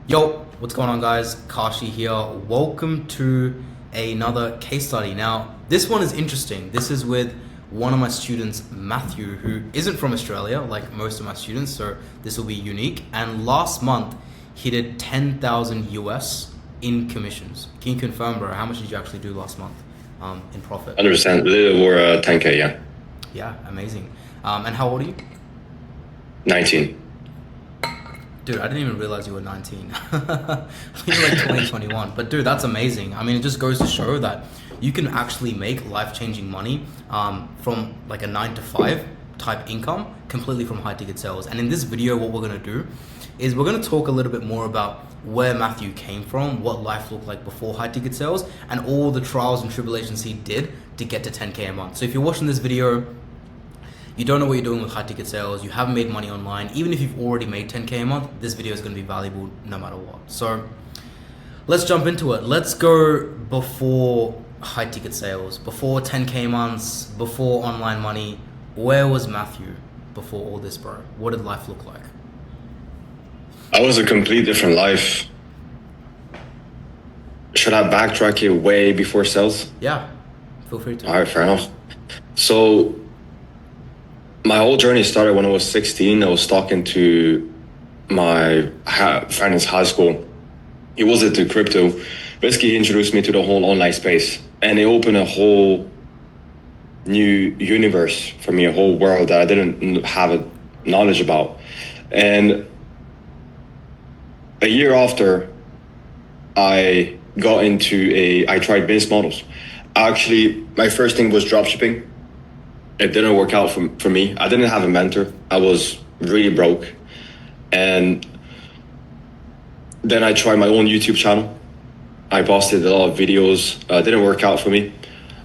Yo, what's going on guys? Kashi here. Welcome to another case study. Now, this one is interesting. This is with one of my students, Matthew, who isn't from Australia like most of my students, so this will be unique. And last month, he did 10,000 US in commissions. Can you confirm, bro? How much did you actually do last month in profit? 100%, a little over 10K, yeah. Yeah, amazing. And how old are you? 19. Dude, I didn't even realize you were 19. You're like 2021. But dude, that's amazing. I mean, it just goes to show that you can actually make life-changing money from like a 9 to 5 type income completely from high ticket sales. And in this video, what we're going to do is we're going to talk a little bit more about where Matthew came from, what life looked like before high ticket sales, and all the trials and tribulations he did to get to 10K a month. So if you're watching this video, you don't know what you're doing with high ticket sales, you haven't made money online, even if you've already made 10K a month, this video is going to be valuable no matter what. So let's jump into it. Let's go before high ticket sales, before 10K months, before online money. Where was Matthew before all this, bro? What did life look like? I was a complete different life. Should I backtrack it way before sales? Yeah, feel free to. All right, fair enough. So my whole journey started when I was 16. I was talking to my friend in high school. He was into crypto. Basically, he introduced me to the whole online space, and it opened a whole new universe for me, a whole world that I didn't have a knowledge about. And a year after, I tried business models. Actually, my first thing was dropshipping. It didn't work out for me. I didn't have a mentor. I was really broke. And then I tried my own YouTube channel. I posted a lot of videos. Didn't work out for me.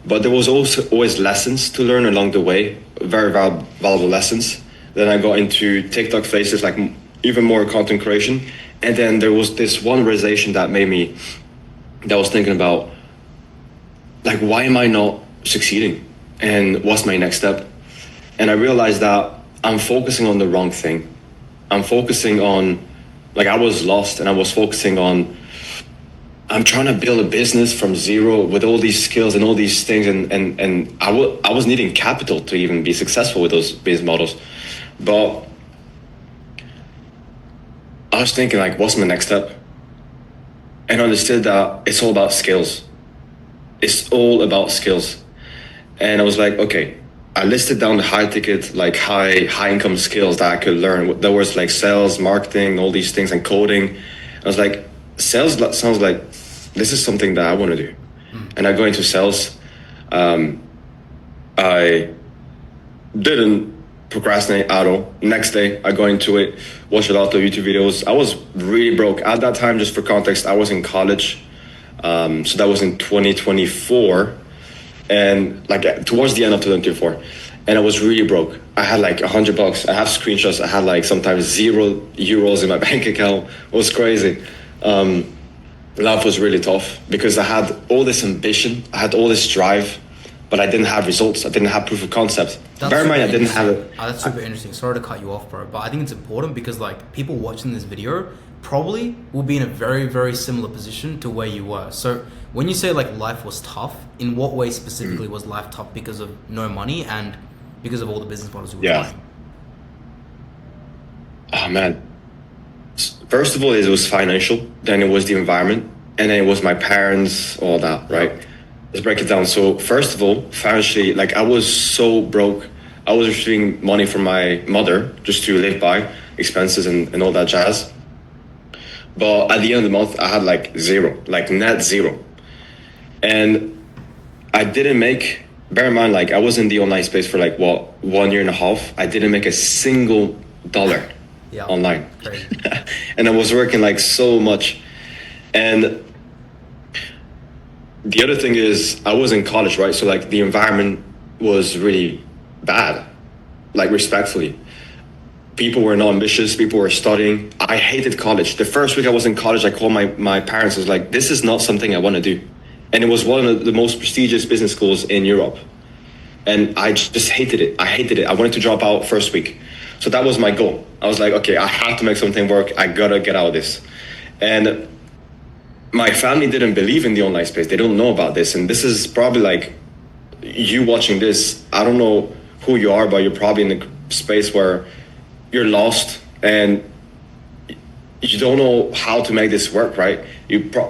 But there was also always lessons to learn along the way, very valuable lessons. Then I got into TikTok faces, like even more content creation. And then there was this one realization that I was thinking about, like, why am I not succeeding? And what's my next step? And I realized that I'm focusing on the wrong thing. I'm focusing on, like, I was lost, and I was focusing on, I'm trying to build a business from zero with all these skills and all these things. And I was needing capital to even be successful with those business models. But I was thinking, like, what's my next step? And I understood that it's all about skills. It's all about skills. And I was like, okay, I listed down the high ticket, like high income skills that I could learn. There was like sales, marketing, all these things, and coding. I was like, sales sounds like this is something that I want to do. And I go into sales. I didn't procrastinate at all. Next day, I go into it, watch a lot of YouTube videos. I was really broke. At that time, just for context, I was in college. So that was in 2024. And like towards the end of 2024, and I was really broke. I had like $100. I have screenshots. I had like sometimes €0 in my bank account. It was crazy. Life was really tough because I had all this ambition. I had all this drive, but I didn't have results. I didn't have proof of concept. Bear in mind, I didn't have it. That's super interesting. Sorry to cut you off, bro, but I think it's important because like people watching this video probably will be in a very, very similar position to where you were. So when you say like life was tough, in what way specifically was life tough? Because of no money and because of all the business models you were trying? Oh man. First of all, it was financial, then it was the environment, and then it was my parents, all that, right? Let's break it down. So first of all, financially, like I was so broke. I was receiving money from my mother just to live by expenses and all that jazz. But at the end of the month, I had like zero, like net zero. And I didn't make, bear in mind, like I was in the online space for like, 1 year and a half. I didn't make a single dollar online. And I was working like so much. And the other thing is I was in college, right? So like the environment was really bad, like respectfully. People were not ambitious. People were studying. I hated college. The first week I was in college, I called my parents. I was like, this is not something I want to do. And it was one of the most prestigious business schools in Europe. And I just hated it. I hated it. I wanted to drop out first week. So that was my goal. I was like, okay, I have to make something work. I gotta get out of this. And my family didn't believe in the online space. They don't know about this. And this is probably like you watching this. I don't know who you are, but you're probably in a space where you're lost and you don't know how to make this work, right?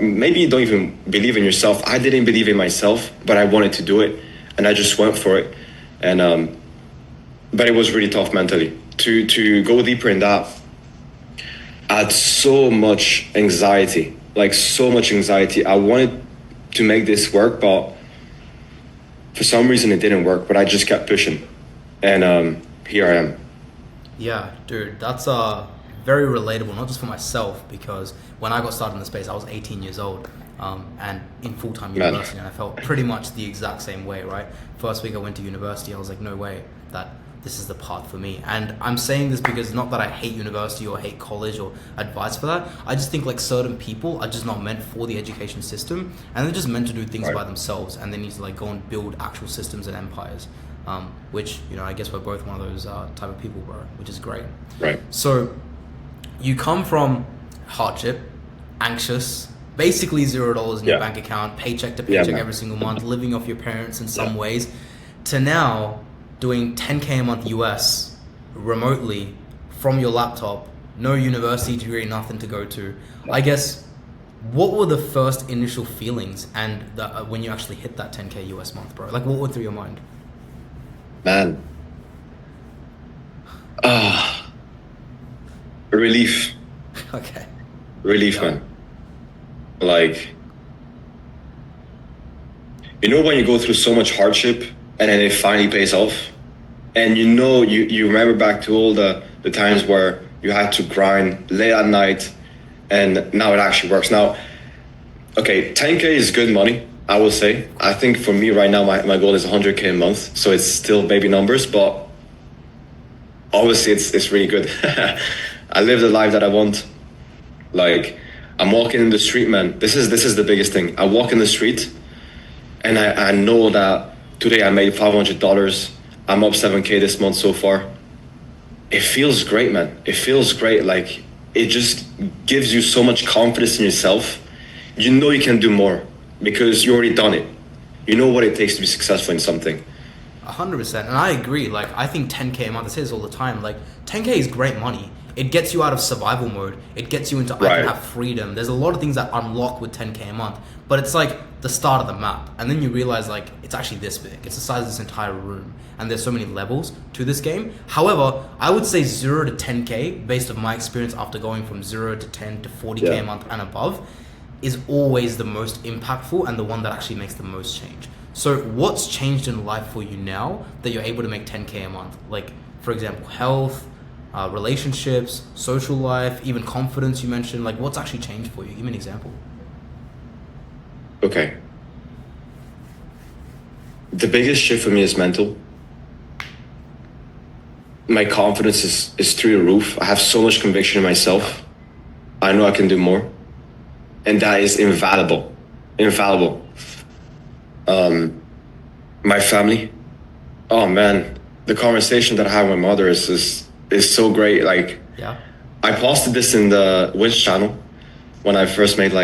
Maybe you don't even believe in yourself. I didn't believe in myself, but I wanted to do it, and I just went for it. And but it was really tough mentally to go deeper in that. I had so much anxiety, like so much anxiety. I wanted to make this work, but for some reason it didn't work. But I just kept pushing, and here I am. Yeah, dude, that's very relatable, not just for myself, because when I got started in the space, I was 18 years old and in full-time university, and I felt pretty much the exact same way, right? First week I went to university, I was like, no way that this is the path for me. And I'm saying this because not that I hate university or hate college or advice for that. I just think like certain people are just not meant for the education system, and they're just meant to do things by themselves, and they need to like go and build actual systems and empires. Which, you know, I guess we're both one of those type of people, bro, which is great. Right. So you come from hardship, anxious, basically $0 in your bank account, paycheck to paycheck every single month, living off your parents in some ways, to now doing 10K a month US remotely from your laptop, no university degree, nothing to go to. I guess, what were the first initial feelings and when you actually hit that 10K US month, bro? Like, what went through your mind? Man. Relief. Okay. Relief, man. Like, you know when you go through so much hardship and then it finally pays off? And you know, you remember back to all the times where you had to grind late at night and now it actually works. Now, okay, 10K is good money, I will say. I think for me right now, my goal is 100K a month. So it's still baby numbers, but obviously it's really good. I live the life that I want. Like, I'm walking in the street, man. This is the biggest thing. I walk in the street and I know that today I made $500. I'm up 7K this month so far. It feels great, man. It feels great. Like, it just gives you so much confidence in yourself. You know you can do more because you already done it. You know what it takes to be successful in something. 100%. And I agree. Like, I think 10K a month, I say this all the time, like 10K is great money. It gets you out of survival mode. It gets you into, I can have freedom. There's a lot of things that unlock with 10K a month, but it's like the start of the map. And then you realize like, it's actually this big. It's the size of this entire room. And there's so many levels to this game. However, I would say 0 to 10K, based on my experience after going from 0 to 10 to 40K a month and above, is always the most impactful and the one that actually makes the most change. So what's changed in life for you now that you're able to make 10K a month? Like, for example, health, relationships, social life, even confidence you mentioned. Like, what's actually changed for you? Give me an example. Okay. The biggest shift for me is mental. My confidence is through the roof. I have so much conviction in myself. I know I can do more. And that is invaluable. Infallible. My family. Oh man, the conversation that I have with my mother is so great. Like, I posted this in the Winch channel when I first made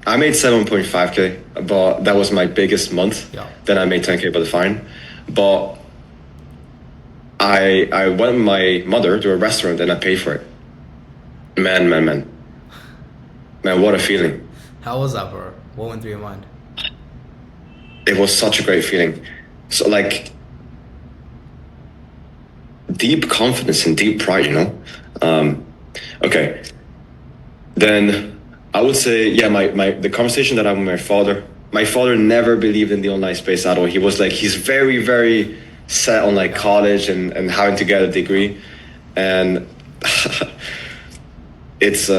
I made 7.5K, but that was my biggest month. Then I made 10K by the fine. But I went with my mother to a restaurant and I paid for it. Man, what a feeling. How was that, bro? What went through your mind? It was such a great feeling. So like, deep confidence and deep pride, you know? Okay. Then I would say, the conversation that I had with my father never believed in the online space at all. He was like, he's very, very set on like college and having to get a degree. And it's,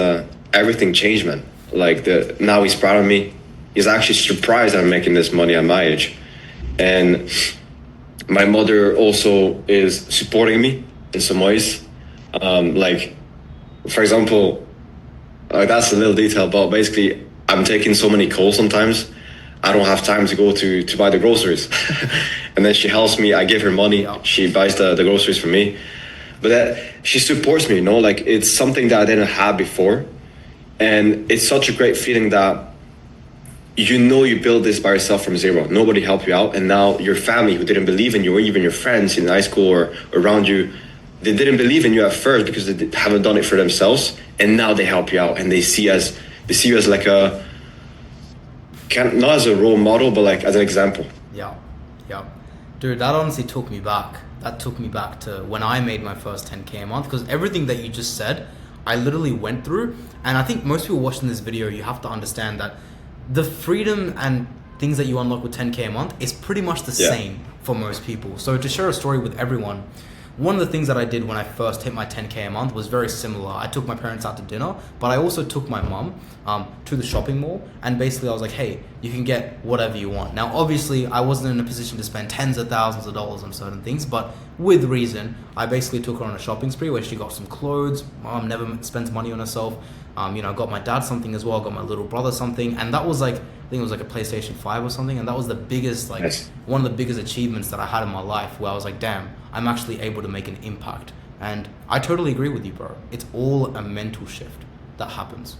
everything changed, man. Like now he's proud of me. He's actually surprised I'm making this money at my age. And my mother also is supporting me in some ways. Like, for example, that's a little detail, but basically I'm taking so many calls sometimes. I don't have time to go to buy the groceries. And then she helps me. I give her money. She buys the groceries for me. But she supports me, you know, like it's something that I didn't have before. And it's such a great feeling that you build this by yourself from zero. Nobody helped you out, and now your family, who didn't believe in you, or even your friends in high school or around you, they didn't believe in you at first because haven't done it for themselves, and now they help you out, and they see you as like not as a role model, but like as an example. Yeah, yeah, dude, that honestly took me back. That took me back to when I made my first 10K a month, because everything that you just said, I literally went through. And I think most people watching this video, you have to understand that the freedom and things that you unlock with 10K a month is pretty much the same for most people. So to share a story with everyone, one of the things that I did when I first hit my 10K a month was very similar. I took my parents out to dinner, but I also took my mum to the shopping mall, and basically I was like, hey, you can get whatever you want. Now, obviously, I wasn't in a position to spend tens of thousands of dollars on certain things, but with reason, I basically took her on a shopping spree where she got some clothes. Mom never spends money on herself. Got my dad something as well, got my little brother something, and that was like, I think it was like a PlayStation 5 or something, and that was the biggest, like, one of the biggest achievements that I had in my life, where I was like, damn, I'm actually able to make an impact. And I totally agree with you, bro. It's all a mental shift that happens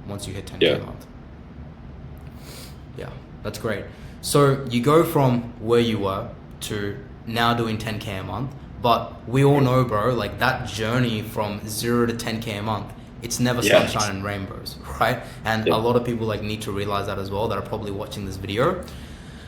once you hit 10K a month. Yeah, that's great. So you go from where you were to now doing 10K a month, but we all know, bro, like that journey from 0 to 10K a month, it's never sunshine and rainbows, right? And a lot of people like need to realize that as well, that are probably watching this video.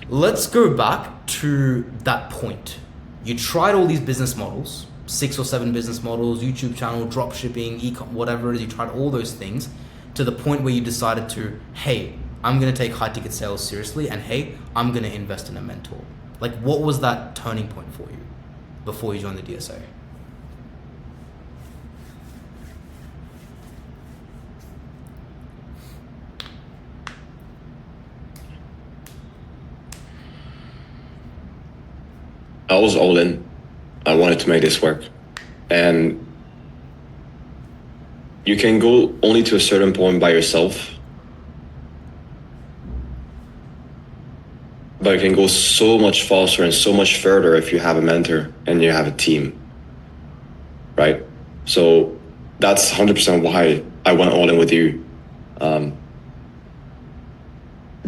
Let's go back to that point. You tried all these business models, 6 or 7 business models, YouTube channel, drop shipping, e-com, whatever it is, you tried all those things to the point where you decided to, hey, I'm gonna take high ticket sales seriously, and hey, I'm gonna invest in a mentor. Like, what was that turning point for you before you joined the DSA? I was all in. I wanted to make this work. And you can go only to a certain point by yourself, but you can go so much faster and so much further if you have a mentor and you have a team, right? So that's 100% why I went all in with you. Do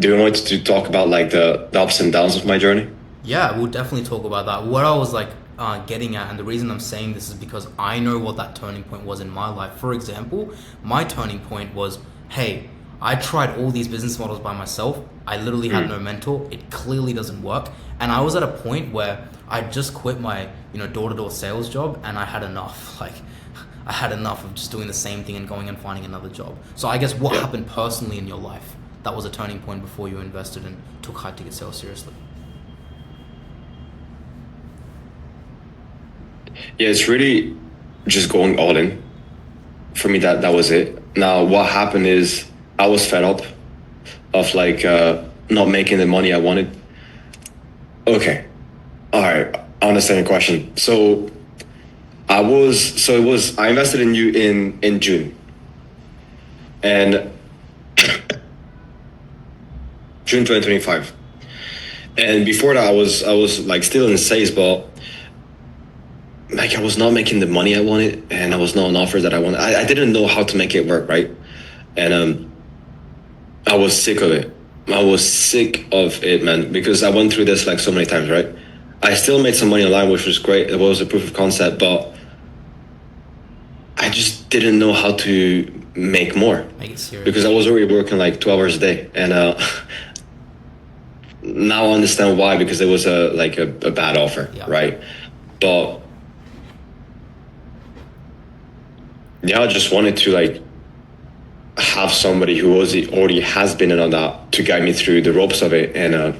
you want to talk about like the ups and downs of my journey? Yeah, we'll definitely talk about that. What I was like getting at, and the reason I'm saying this is because I know what that turning point was in my life. For example, my turning point was, hey, I tried all these business models by myself. I literally had no mentor. It clearly doesn't work. And I was at a point where I just quit my, door-to-door sales job, and I had enough. Like, I had enough of just doing the same thing and going and finding another job. So I guess what happened personally in your life that was a turning point before you invested and took high ticket sales seriously? Yeah, it's really just going all in. For me, that was it. Now, what happened is I was fed up of like not making the money I wanted. Okay, all right, I understand your question. So I invested in you in June, and June 2025. And before that, I was like still in sales, but like I was not making the money I wanted, and I was not on offers that I wanted. I didn't know how to make it work, right? And I was sick of it. I was sick of it, man, because I went through this like so many times, right? I still made some money online, which was great. It was a proof of concept, but I just didn't know how to make more. Make it serious. Because I was already working like 12 hours a day, and now I understand why, because it was a bad offer, right? But yeah, I just wanted to like have somebody who already has been in on that to guide me through the ropes of it. And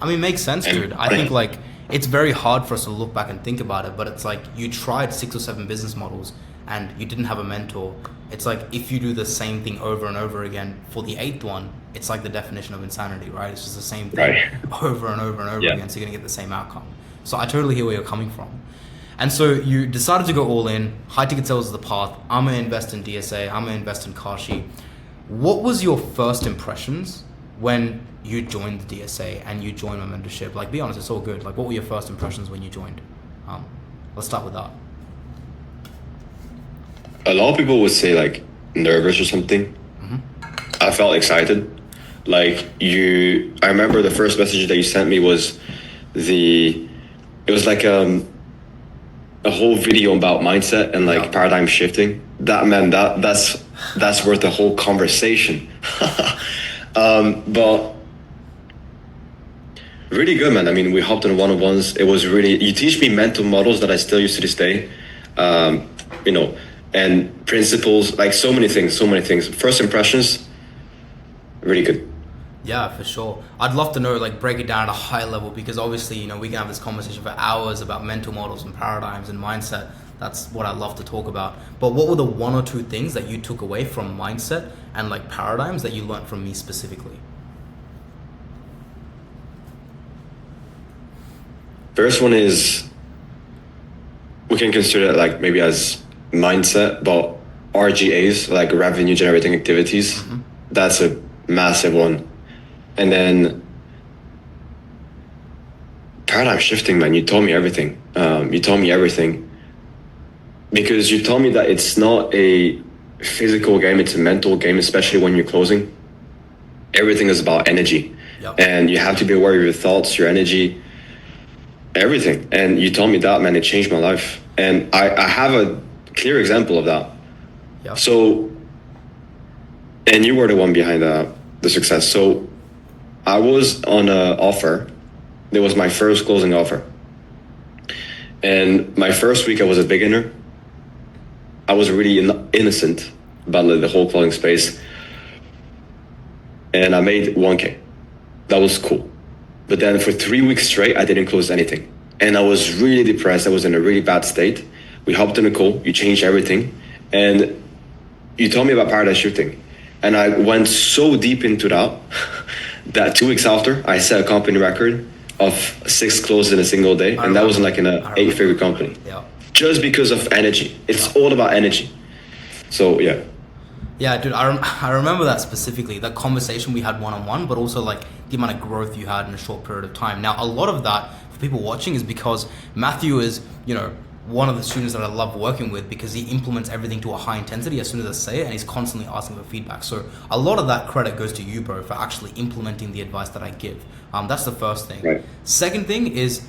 I mean, makes sense, dude. I think like it's very hard for us to look back and think about it, but it's like you tried 6 or 7 business models and you didn't have a mentor. It's like if you do the same thing over and over again for the 8th one, it's like the definition of insanity, right? It's just the same thing over and over and over again, so you're gonna get the same outcome. So I totally hear where you're coming from. And so you decided to go all in. High ticket sales is the path. I'm gonna invest in DSA. I'm gonna invest in Kashi. What was your first impressions when you joined the DSA and you joined my mentorship? Like, be honest, it's all good. Like, what were your first impressions when you joined? Let's start with that. a lot of people would say like nervous or something. I felt excited. Like I remember the first message that you sent me was it was like a whole video about mindset and like paradigm shifting. That man, that's worth a whole conversation. But really good, man. I mean, we hopped in one-on-ones. It was really, you teach me mental models that I still use to this day. You know, and principles, like so many things. First impressions, really good. Yeah, for sure. I'd love to know, like, break it down at a high level, because obviously, you know, we can have this conversation for hours about mental models and paradigms and mindset. That's what I'd love to talk about. But what were the one or two things that you took away from mindset and like paradigms that you learned from me specifically? First one is, we can consider it like maybe as mindset, but RGAs, like revenue generating activities, that's a massive one. And then paradigm shifting, man, you told me everything. Because you told me that it's not a physical game, it's a mental game, especially when you're closing. Everything is about energy. Yep. And you have to be aware of your thoughts, your energy, everything. And you told me that, man, it changed my life. And I have a clear example of that. Yep. So, and you were the one behind the success. So I was on an offer. It was my first closing offer. And my first week I was a beginner. I was really innocent about the whole clothing space. And I made 1K. That was cool. But then for 3 weeks straight, I didn't close anything. And I was really depressed. I was in a really bad state. We hopped in a call. You changed everything. And you told me about paradigm shifting. And I went so deep into that, that 2 weeks after, I set a company record of 6 closes in a single day. And that was like in an 8-figure company. Yeah. Just because of energy. It's all about energy. So, yeah. Yeah, dude, I remember that specifically, that conversation we had one-on-one, but also like the amount of growth you had in a short period of time. Now, a lot of that for people watching is because Matthew is, you know, one of the students that I love working with, because he implements everything to a high intensity as soon as I say it, and he's constantly asking for feedback. So a lot of that credit goes to you, bro, for actually implementing the advice that I give. That's the first thing. Right. Second thing is,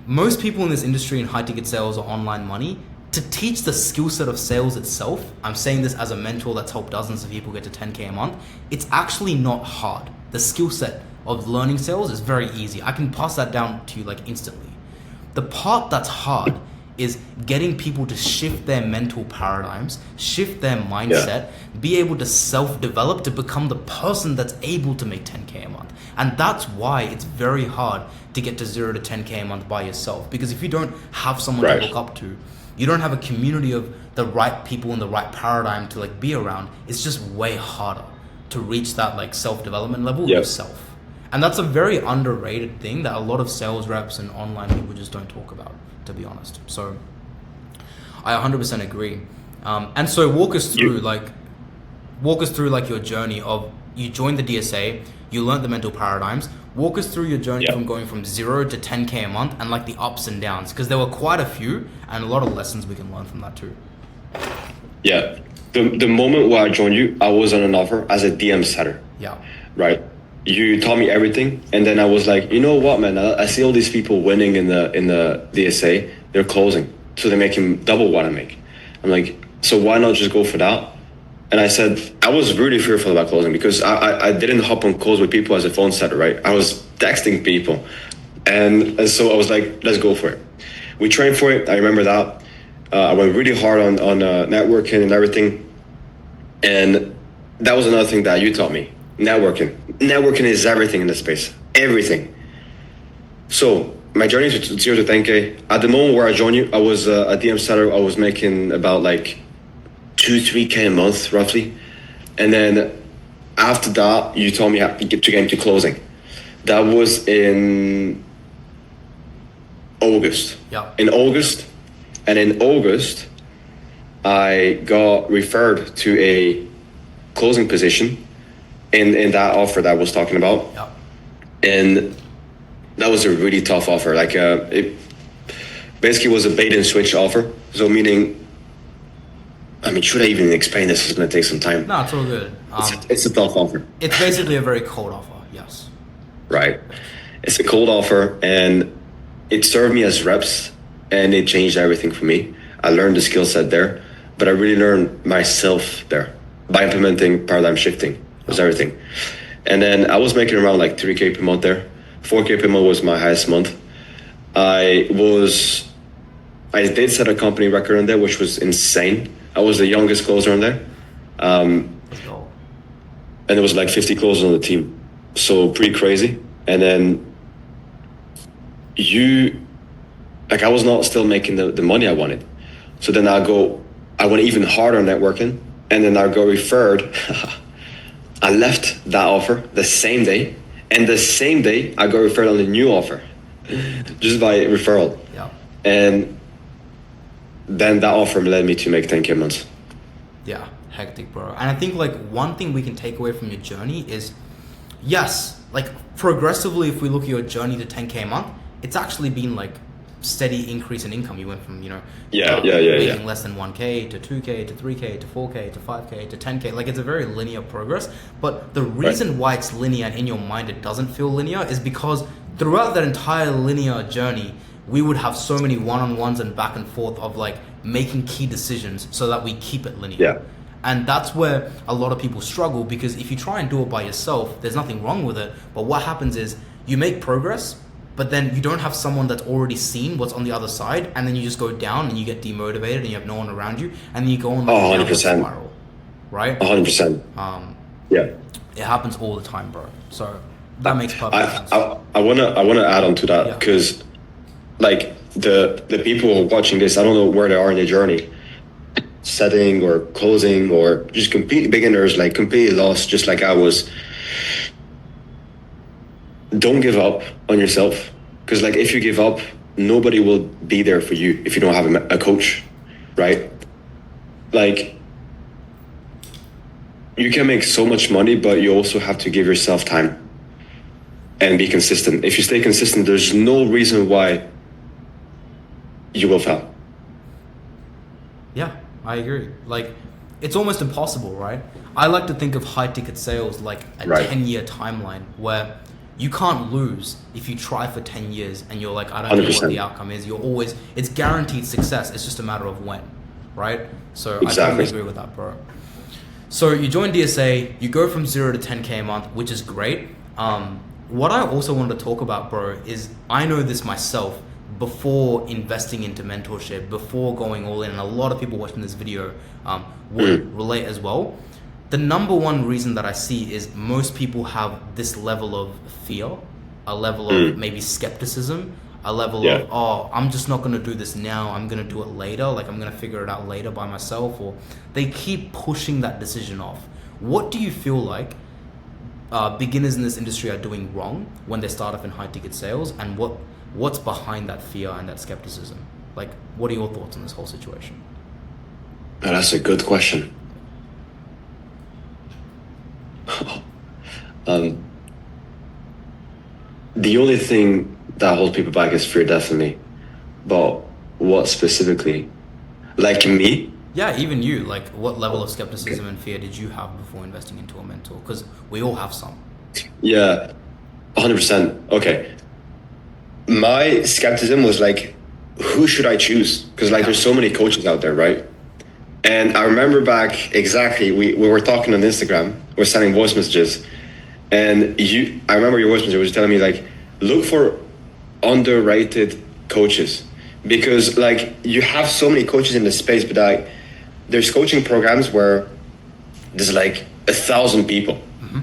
most people in this industry in high ticket sales or online money, to teach the skill set of sales itself, I'm saying this as a mentor that's helped dozens of people get to 10K a month, it's actually not hard. The skill set of learning sales is very easy. I can pass that down to you like instantly. The part that's hard is getting people to shift their mental paradigms, shift their mindset, be able to self-develop to become the person that's able to make 10K a month. And that's why it's very hard to get to 0 to 10K a month by yourself. Because if you don't have someone to look up to, you don't have a community of the right people in the right paradigm to like be around, it's just way harder to reach that like self-development level yourself. And that's a very underrated thing that a lot of sales reps and online people just don't talk about, to be honest. So I 100% agree. And so walk us through like your journey of, you joined the DSA, you learned the mental paradigms. Walk us through your journey from going from 0 to 10K a month and like the ups and downs, because there were quite a few and a lot of lessons we can learn from that too. Yeah. The moment where I joined you, I was on an offer as a DM setter. Yeah. Right. You taught me everything, and then I was like, you know what, man? I see all these people winning in the DSA. They're closing, so they're making double what I make. I'm like, so why not just go for that? And I said, I was really fearful about closing because I didn't hop on calls with people as a phone setter, right? I was texting people, and so I was like, let's go for it. We trained for it. I remember that. I went really hard on networking and everything, and that was another thing that you taught me. Networking is everything in this space. Everything. So my journey to 0 to 10K, at the moment where I joined you, I was a DM setter. I was making about like 2-3K a month roughly. And then after that, you told me how to get into closing. That was in August. Yeah. In August, I got referred to a closing position in that offer that I was talking about. Yeah. And that was a really tough offer. Like, it basically was a bait and switch offer. So meaning I mean, should I even explain this? It's going to take some time. No, it's all good. It's a tough offer. It's basically a very cold offer. Yes. Right. It's a cold offer, and it served me as reps, and it changed everything for me. I learned the skill set there, but I really learned myself there by implementing paradigm shifting. It was everything. And then I was making around like 3K per month there. 4K per month was my highest month. I did set a company record on there, which was insane. I was the youngest closer on there. Let's go. And there was like 50 closers on the team. So pretty crazy. And then I was not still making the money I wanted. So then I went even harder on networking, and then I got referred. I left that offer the same day, and the same day I got referred on a new offer, just by referral. Yeah. And then that offer led me to make 10K months. Yeah, hectic, bro. And I think like one thing we can take away from your journey is, yes, like progressively, if we look at your journey to 10K a month, it's actually been like steady increase in income. You went from, making less than 1K to 2K to 3K to 4K to 5K to 10K. Like it's a very linear progress. But the reason why it's linear and in your mind it doesn't feel linear is because throughout that entire linear journey, we would have so many one-on-ones and back and forth of like making key decisions so that we keep it linear. Yeah. And that's where a lot of people struggle, because if you try and do it by yourself, there's nothing wrong with it. But what happens is you make progress, but then you don't have someone that's already seen what's on the other side, and then you just go down and you get demotivated and you have no one around you, and then you go on like a downward spiral, right? 100%. Yeah. It happens all the time, bro. So that makes perfect sense. I wanna add on to that, because like the people who are watching this, I don't know where they are in their journey, setting or closing or just complete beginners, like completely lost, just like I was. Don't give up on yourself, because like if you give up, nobody will be there for you if you don't have a coach, right? Like you can make so much money, but you also have to give yourself time and be consistent. If you stay consistent, there's no reason why you will fail. Yeah, I agree. Like it's almost impossible, right? I like to think of high ticket sales like a 10-year timeline where you can't lose if you try for 10 years and you're like, I don't 100%. Know what the outcome is. It's guaranteed success. It's just a matter of when, right? So exactly. I totally agree with that, bro. So you join DSA, you go from 0 to 10K a month, which is great. What I also wanted to talk about, bro, is I know this myself before investing into mentorship, before going all in, and a lot of people watching this video would relate as well. The number one reason that I see is most people have this level of fear, a level of maybe skepticism, a level of, oh, I'm just not going to do this now. I'm going to do it later. Like I'm going to figure it out later by myself. Or they keep pushing that decision off. What do you feel like beginners in this industry are doing wrong when they start off in high ticket sales, and what's behind that fear and that skepticism? Like, what are your thoughts on this whole situation? Oh, that's a good question. The only thing that holds people back is fear, definitely. But what specifically? Like me? Yeah, even you. Like, what level of skepticism and fear did you have before investing into a mentor? Because we all have some. Yeah, 100%. Okay. My skepticism was like, who should I choose? Because like there's so many coaches out there, right? And I remember back exactly, we were talking on Instagram, we're sending voice messages, and I remember your voice message was telling me like, look for underrated coaches, because like you have so many coaches in the space, but like there's coaching programs where there's like 1,000 people. Mm-hmm.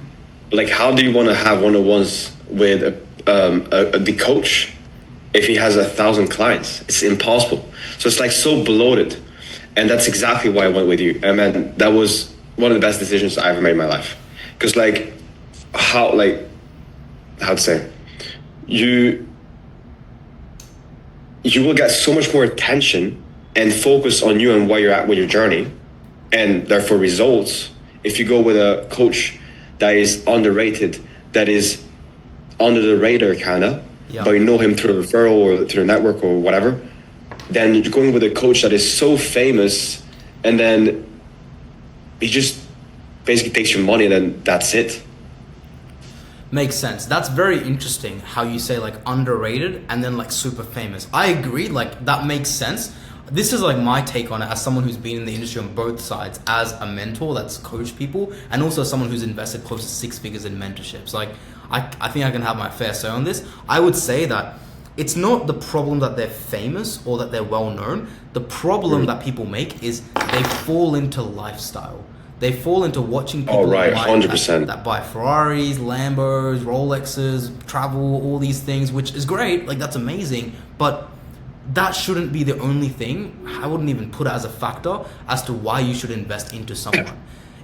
Like how do you want to have one-on-ones with the coach if he has 1,000 clients? It's impossible. So it's like so bloated. And that's exactly why I went with you. And man, that was one of the best decisions I ever made in my life. Because like, how to say, you will get so much more attention and focus on you and where you're at with your journey, and therefore results, if you go with a coach that is underrated, that is under the radar kinda, but you know him through a referral or through a network or whatever, then you're going with a coach that is so famous, and then he just basically takes your money and then that's it. Makes sense. That's very interesting how you say like underrated and then like super famous. I agree, like that makes sense. This is like my take on it as someone who's been in the industry on both sides, as a mentor that's coached people and also someone who's invested close to 6 figures in mentorships. Like I think I can have my fair say on this. I would say that it's not the problem that they're famous or that they're well known. The problem that people make is they fall into lifestyle. They fall into watching people right, 100%. that buy Ferraris, Lambos, Rolexes, travel, all these things, which is great. Like that's amazing, but that shouldn't be the only thing. I wouldn't even put it as a factor as to why you should invest into someone.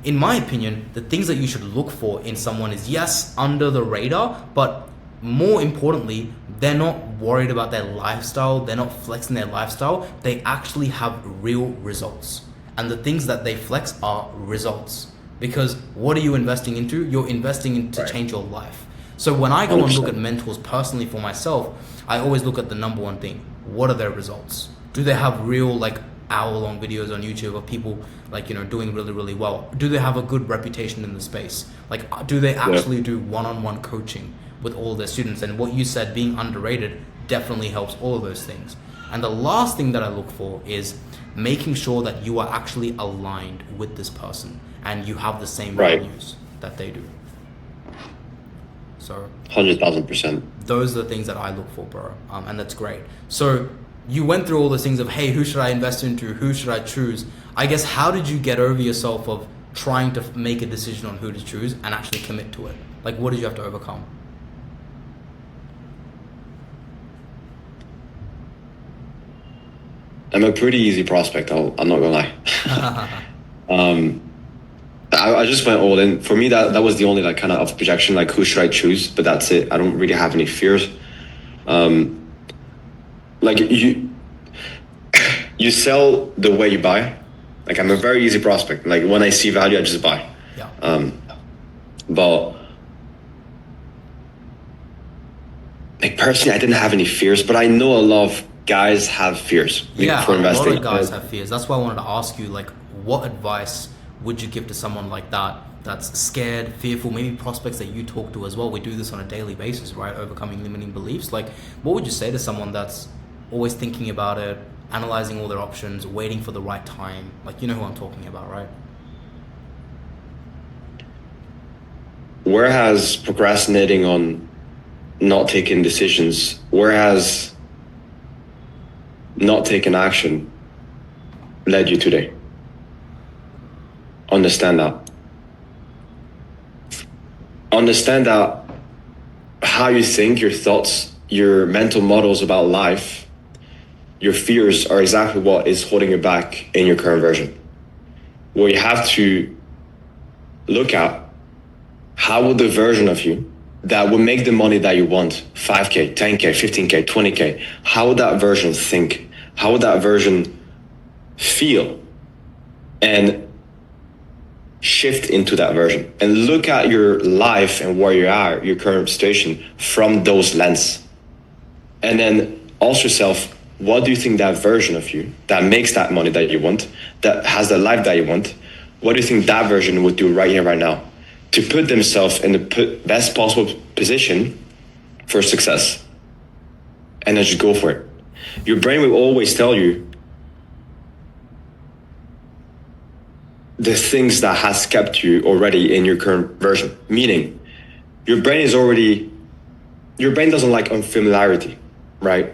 In my opinion, the things that you should look for in someone is, yes, under the radar, but more importantly, they're not worried about their lifestyle. They're not flexing their lifestyle. They actually have real results. And the things that they flex are results. Because what are you investing into? You're investing into change your life. So when I go and look at mentors personally for myself, I always look at the number one thing. What are their results? Do they have real like hour-long videos on YouTube of people like, you know, doing really, really well? Do they have a good reputation in the space? Like, do they actually do one-on-one coaching with all their students? And what you said, being underrated, definitely helps all of those things. And the last thing that I look for is making sure that you are actually aligned with this person and you have the same values that they do. So 100,000%. Those are the things that I look for, bro. And that's great. So you went through all those things of, hey, who should I invest into? Who should I choose? I guess, how did you get over yourself of trying to make a decision on who to choose and actually commit to it? Like, what did you have to overcome? I'm a pretty easy prospect. I'm not gonna lie. I just went all in. For me, that was the only like kind of projection, like who should I choose? But that's it. I don't really have any fears. Like you sell the way you buy. Like I'm a very easy prospect. Like when I see value, I just buy. Yeah. But like personally, I didn't have any fears. But I know a lot of guys have fears for investing. A lot of guys have fears. That's why I wanted to ask you, like, what advice would you give to someone like that, that's scared, fearful, maybe prospects that you talk to as well? We do this on a daily basis, right? Overcoming limiting beliefs. Like, what would you say to someone that's always thinking about it, analyzing all their options, waiting for the right time? Like, you know who I'm talking about, right? Whereas procrastinating on not taking decisions, whereas not taking action led you today. Understand that. Understand that how you think, your thoughts, your mental models about life, your fears are exactly what is holding you back in your current version. What you have to look at, how would the version of you that would make the money that you want, 5K, 10K, 15K, 20K, how would that version think? How would that version feel? And shift into that version and look at your life and where you are, your current situation, from those lens. And then ask yourself, what do you think that version of you that makes that money that you want, that has the life that you want, what do you think that version would do right here, right now, to put themselves in the best possible position for success? And then just go for it. Your brain will always tell you the things that has kept you already in your current version. Meaning, your brain doesn't like unfamiliarity, right?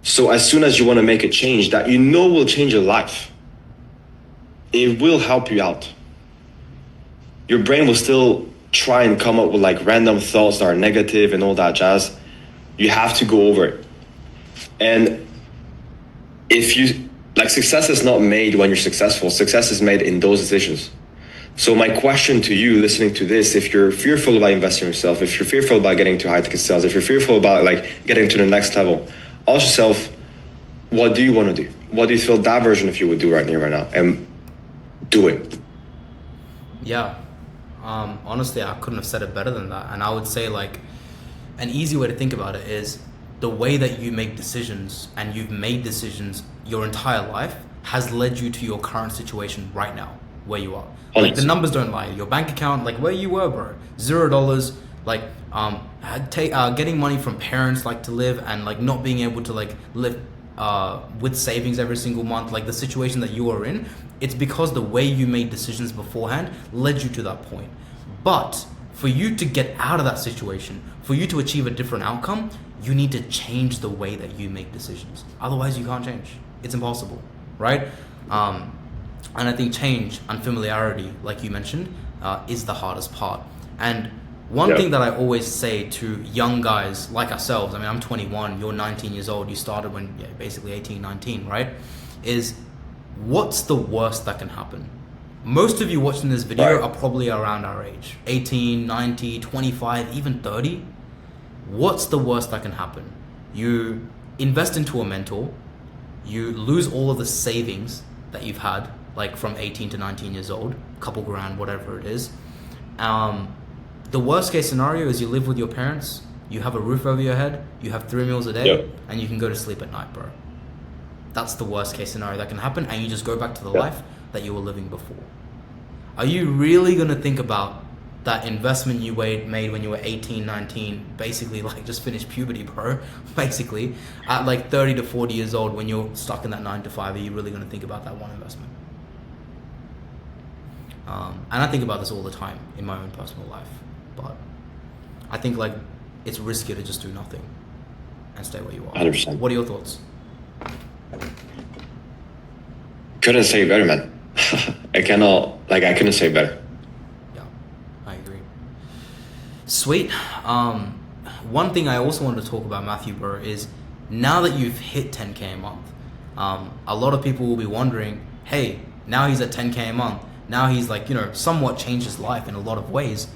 So as soon as you want to make a change that you know will change your life, it will help you out. Your brain will still try and come up with like random thoughts that are negative and all that jazz. You have to go over it. And if you, like, success is not made when you're successful. Success is made in those decisions. So my question to you listening to this, if you're fearful about investing in yourself, if you're fearful about getting to high ticket sales, if you're fearful about like getting to the next level, ask yourself, what do you want to do? What do you feel that version of you would do right here, right now? And do it. Yeah. Honestly, I couldn't have said it better than that. And I would say, like, an easy way to think about it is the way that you make decisions, and you've made decisions your entire life, has led you to your current situation right now. where you are. Like the 100%. numbers don't lie. Your bank account, like where you were, bro, $0. Like getting money from parents like to live, and like not being able to like live with savings every single month, like the situation that you are in, it's because the way you made decisions beforehand led you to that point. But for you to get out of that situation, for you to achieve a different outcome, you need to change the way that you make decisions. Otherwise, you can't change. It's impossible, right? And I think change and familiarity, like you mentioned, is the hardest part. And one thing that I always say to young guys like ourselves, I mean, I'm 21, you're 19 years old, you started when basically 18, 19, right? Is what's the worst that can happen? Most of you watching this video are probably around our age, 18, 90, 25, even 30. What's the worst that can happen? You invest into a mentor, you lose all of the savings that you've had, like from 18 to 19 years old, a couple grand, whatever it is. The worst case scenario is you live with your parents, you have a roof over your head, you have 3 meals a day, and you can go to sleep at night, bro. That's the worst case scenario that can happen, and you just go back to the life that you were living before. Are you really going to think about that investment you made when you were 18, 19, basically like just finished puberty, bro, basically, at like 30 to 40 years old when you're stuck in that 9 to 5, are you really going to think about that one investment? And I think about this all the time in my own personal life, but I think like it's riskier to just do nothing and stay where you are. 100%. What are your thoughts? Couldn't say better, man. I couldn't say better. Yeah, I agree. Sweet. One thing I also wanted to talk about, Matthew, bro, is now that you've hit 10K a month, a lot of people will be wondering, hey, now he's at 10K a month. Now he's like, somewhat changed his life in a lot of ways.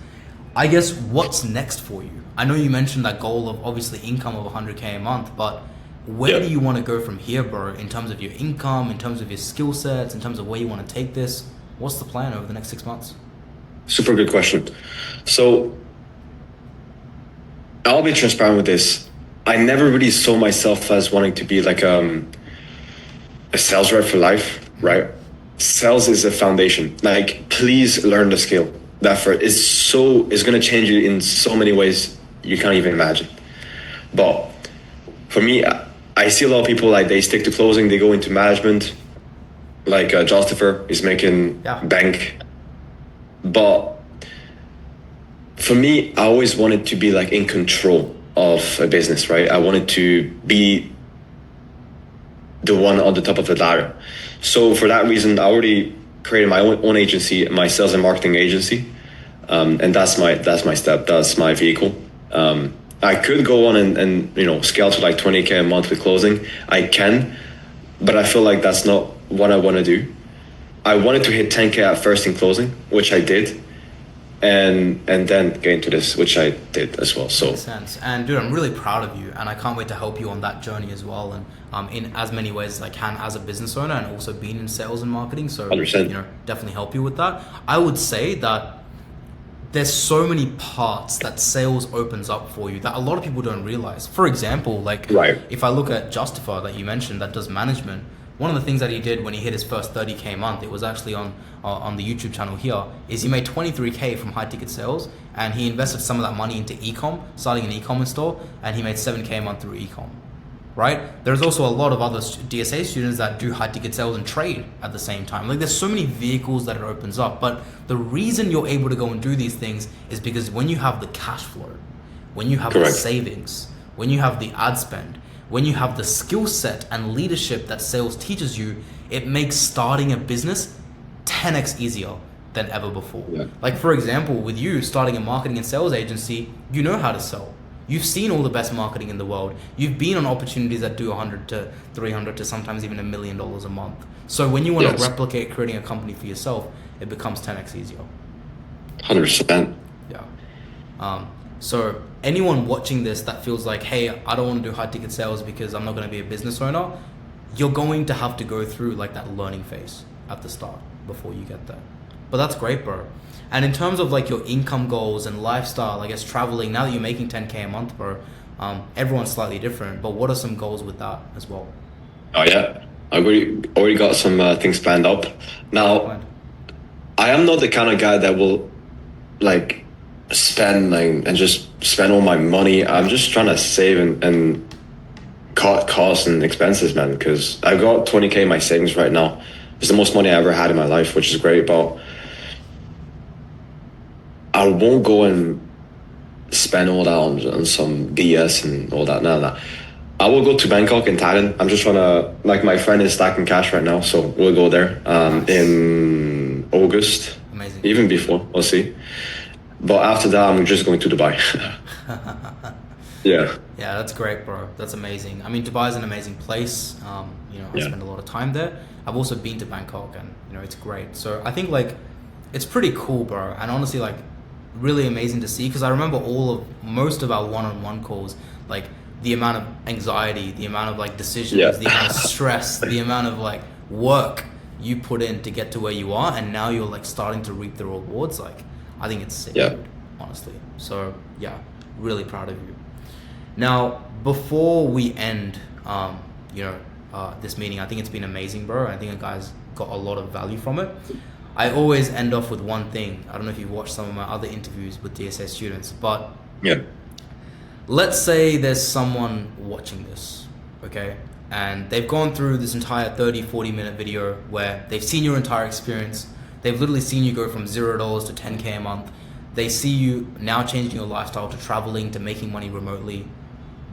I guess what's next for you? I know you mentioned that goal of obviously income of 100K a month, but where do you want to go from here, bro, in terms of your income, in terms of your skill sets, in terms of where you want to take this? What's the plan over the next 6 months? Super good question. So I'll be transparent with this. I never really saw myself as wanting to be like a sales rep for life, right? Sales is a foundation. Like, please learn the skill. It's going to change you in so many ways you can't even imagine. But for me, I see a lot of people like they stick to closing, they go into management. Like Jostifer is making bank. But for me, I always wanted to be like in control of a business, right? I wanted to be the one on the top of the ladder. So for that reason, I already created my own agency, my sales and marketing agency. And that's my step, that's my vehicle. I could go on and scale to like 20K a month with closing. I can, but I feel like that's not what I want to do. I wanted to hit 10K at first in closing, which I did. And then get into this, which I did as well. So makes sense. And dude, I'm really proud of you, and I can't wait to help you on that journey as well, and in as many ways as I can as a business owner, and also being in sales and marketing. So 100%. Definitely help you with that. I would say that there's so many parts that sales opens up for you that a lot of people don't realize. For example, if I look at Justify that you mentioned that does management, one of the things that he did when he hit his first 30K month, it was actually on the YouTube channel here, is he made 23K from high ticket sales, and he invested some of that money into e-com, starting an e-commerce store, and he made 7K a month through e-com, right? There's also a lot of other DSA students that do high ticket sales and trade at the same time. Like there's so many vehicles that it opens up, but the reason you're able to go and do these things is because when you have the cash flow, when you have the savings, when you have the ad spend, when you have the skill set and leadership that sales teaches you, it makes starting a business 10x easier than ever before. Yeah. Like for example, with you starting a marketing and sales agency, you know how to sell. You've seen all the best marketing in the world. You've been on opportunities that do 100 to 300 to sometimes even $1 million a month. So when you want to replicate creating a company for yourself, it becomes 10x easier. 100%. Yeah. So anyone watching this that feels like, hey, I don't want to do high ticket sales because I'm not going to be a business owner, you're going to have to go through like that learning phase at the start before you get there. But that's great, bro. And in terms of like your income goals and lifestyle, I guess traveling, now that you're making 10K a month, bro, everyone's slightly different, but what are some goals with that as well? Oh yeah, I already got some things planned up. Now, I am not the kind of guy that will like spend like and just spend all my money. I'm just trying to save and cut costs and expenses, man. Because I got 20K in my savings right now. It's the most money I ever had in my life, which is great. But I won't go and spend all that on some BS and all that. No, no. I will go to Bangkok and Thailand. I'm just trying to, like, my friend is stacking cash right now, so we'll go there in August. Amazing. Even before, we'll see. But after that, I'm just going to Dubai. Yeah. Yeah, that's great, bro. That's amazing. I mean, Dubai is an amazing place. I Yeah. spend a lot of time there. I've also been to Bangkok, and it's great. So I think like it's pretty cool, bro. And honestly, like really amazing to see because I remember most of our one-on-one calls, like the amount of anxiety, the amount of like decisions, Yeah. the amount of stress, the amount of like work you put in to get to where you are, and now you're like starting to reap the rewards. Like I think it's sick, Yeah. dude, honestly. So yeah, really proud of you. Now, before we end, this meeting, I think it's been amazing, bro. I think you guys got a lot of value from it. I always end off with one thing. I don't know if you've watched some of my other interviews with DSS students, but Yeah. let's say there's someone watching this, okay? And they've gone through this entire 30, 40-minute video where they've seen your entire experience. They've literally seen you go from $0 to 10K a month. They see you now changing your lifestyle to traveling, to making money remotely,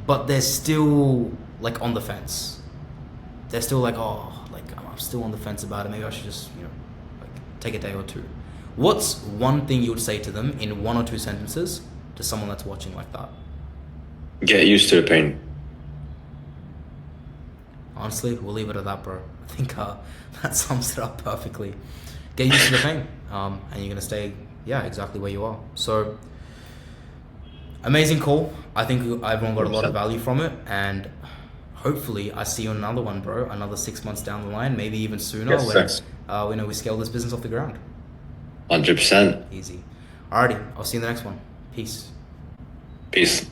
but they're still like on the fence. They're still like, oh, like I'm still on the fence about it. Maybe I should just, like take a day or two. What's one thing you would say to them in 1 or 2 sentences to someone that's watching like that? Get used to the pain. Honestly, we'll leave it at that, bro. I think that sums it up perfectly. Get used to the pain, and you're gonna stay, exactly where you are. So, amazing call. I think everyone got a lot of value from it, and hopefully, I see you on another one, bro. Another 6 months down the line, maybe even sooner, Yes, when we scale this business off the ground. 100%. Easy. Alrighty, I'll see you in the next one. Peace. Peace.